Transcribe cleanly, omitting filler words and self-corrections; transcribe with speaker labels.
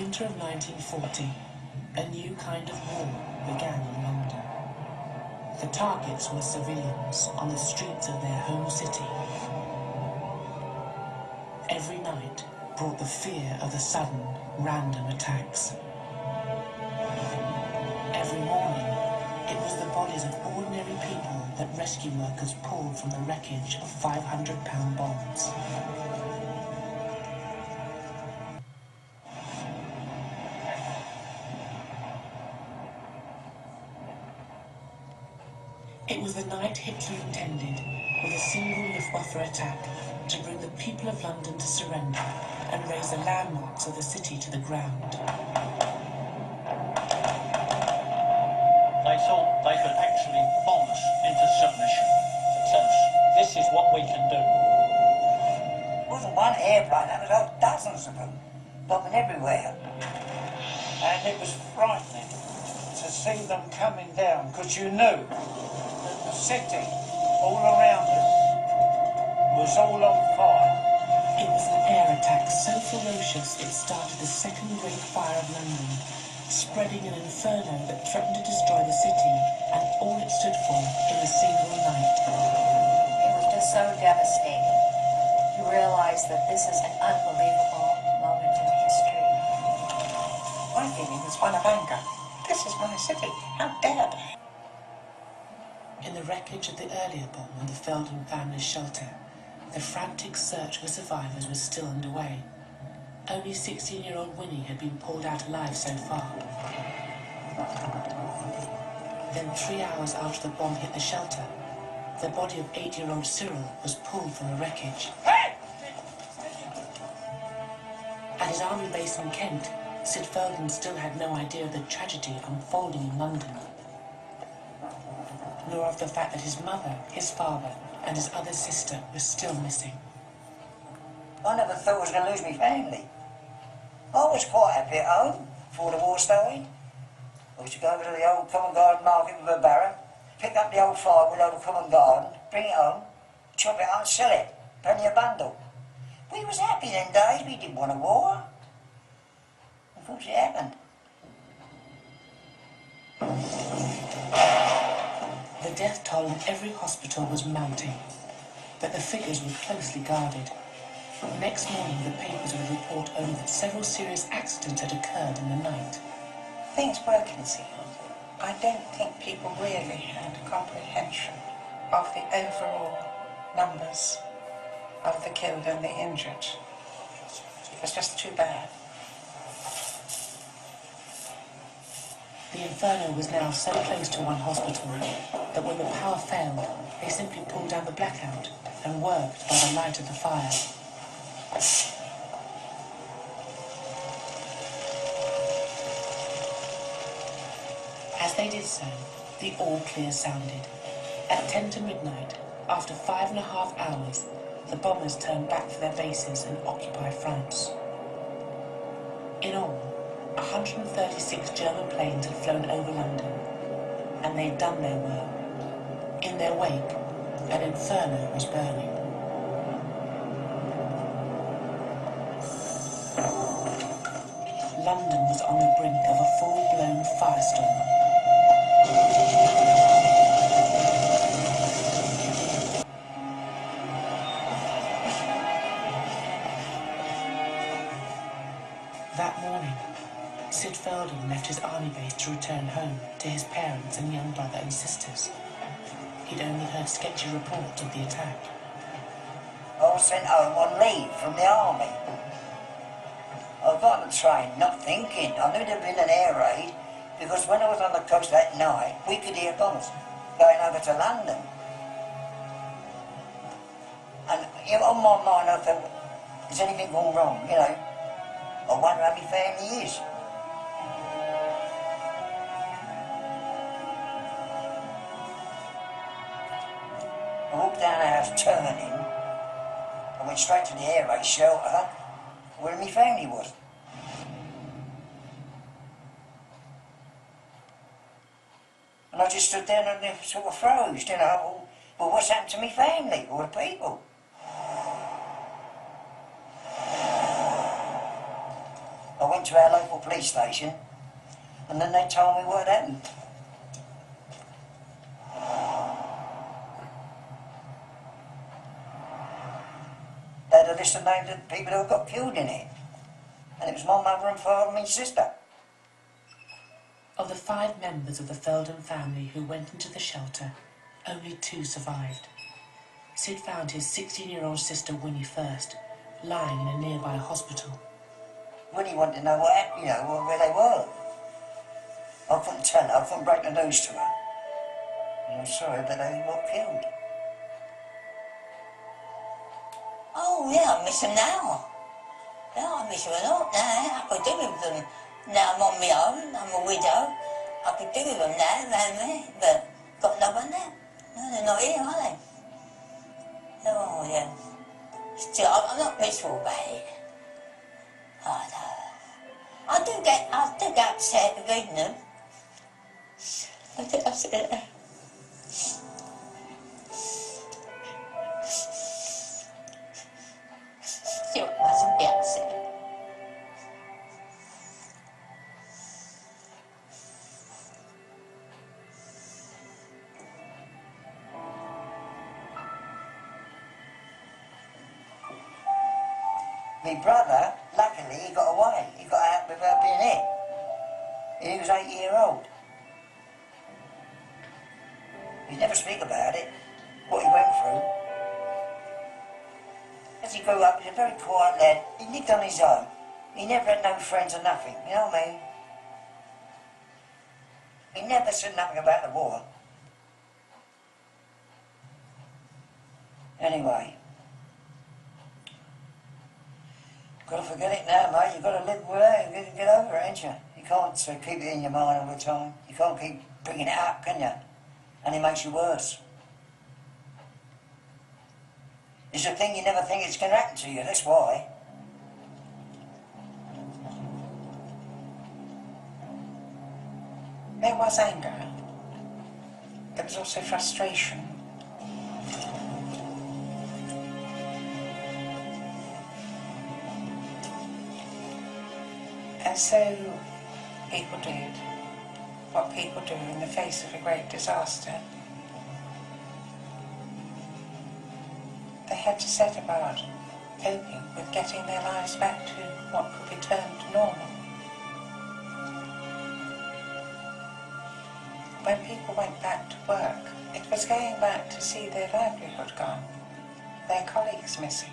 Speaker 1: winter of 1940, a new kind of war began in London. The targets were civilians on the streets of their home city. Every night brought the fear of the sudden, random attacks. Every morning, it was the bodies of ordinary people that rescue workers pulled from the wreckage of 500-pound bombs. It was the night Hitler intended, with a single Luftwaffe attack, to bring the people of London to surrender and raise the landmarks of the city to the ground.
Speaker 2: They thought they could actually bomb us into submission to tell us, this is what we can do.
Speaker 3: It wasn't one airplane, there was dozens of them, bombing everywhere.
Speaker 2: And it was frightening to see them coming down, because you knew the city all around us was all on fire.
Speaker 1: It was an air attack so ferocious it started the second great fire of London, spreading an inferno that threatened to destroy the city and all it stood for in a single night.
Speaker 4: It was just so devastating. You realize that this is an unbelievable moment in history.
Speaker 3: My feeling was one of anger. This is my city. How dare they?
Speaker 1: In the wreckage of the earlier bomb on the Felden family's shelter, the frantic search for survivors was still underway. Only 16-year-old Winnie had been pulled out alive so far. Then 3 hours after the bomb hit the shelter, the body of 8-year-old Cyril was pulled from the wreckage. At his army base in Kent, Sid Felden still had no idea of the tragedy unfolding in London, nor of the fact that his mother, his father, and his other sister were still missing.
Speaker 3: I never thought I was going to lose my family. I was quite happy at home before the war started. I used to go over to the old Common Garden market with a barrow, pick up the old firewood out of Common Garden, bring it home, chop it up and sell it, penny a bundle. We was happy them days, we didn't want a war. Unfortunately it happened.
Speaker 1: The death toll in every hospital was mounting, but the figures were closely guarded. Next morning, the papers would report only that several serious accidents had occurred in the night.
Speaker 5: Things were concealed. I don't think people really had comprehension of the overall numbers of the killed and the injured. It was just too bad.
Speaker 1: The inferno was now so close to one hospital that when the power failed, they simply pulled down the blackout and worked by the light of the fire. As they did so, the all clear sounded. At 10 to midnight, after 5.5 hours, the bombers turned back for their bases and occupied France. In all, 136 German planes had flown over London, and they'd done their work. In their wake, an inferno was burning. London was on the brink of a full-blown firestorm. That morning, Sid Felden left his army base to return home to his parents and young brother and sisters. He'd only heard sketchy reports of the attack.
Speaker 3: I was sent home on leave from the army. I got on the train not thinking. I knew there'd been an air raid because when I was on the coast that night, we could hear bombs going over to London. And on my mind I thought, is anything gone wrong, you know? I wonder how my family is. I walked down the house turning. I went straight to the air raid shelter where my family was. And I just stood there and sort of froze, you know. Well, what's happened to my family or the people? I went went to our local police station, and then they told me what had happened. They had a list of names of people who got killed in it. And it was my mother and father and my sister.
Speaker 1: Of the 5 members of the Feldon family who went into the shelter, only 2 survived. Sid found his 16-year-old sister Winnie first, lying in a nearby hospital.
Speaker 3: Winnie wanted to know what happened, where they were. I couldn't tell her, I couldn't break the news to her. And I'm sorry, but they got killed.
Speaker 6: Oh yeah, I miss them now. Yeah, I miss them a lot now. I could do with them. Now I'm on my own, I'm a widow. I could do with them now around me, but got no one there. No, they're not here, are they? Oh yeah. Still, I'm not miserable about it. Oh no. I do get upset reading them. I do upset. Still, I mustn't be upset.
Speaker 3: My brother, luckily, he got away. He got out without being hit. He was 8 years old. He never speak about it, what he went through. As he grew up, he was a very quiet lad. He lived on his own. He never had no friends or nothing, you know what I mean? He never said nothing about the war. Anyway. Gotta forget it now, mate. You've got to live with it. You've got to get over it, ain't you? You can't keep it in your mind all the time. You can't keep bringing it up, can you? And it makes you worse. It's a thing you never think it's going to happen to you, that's why.
Speaker 5: There was anger. There was also frustration. And so people did what people do in the face of a great disaster. They had to set about coping with getting their lives back to what could be termed normal. When people went back to work, it was going back to see their livelihood gone, their colleagues missing.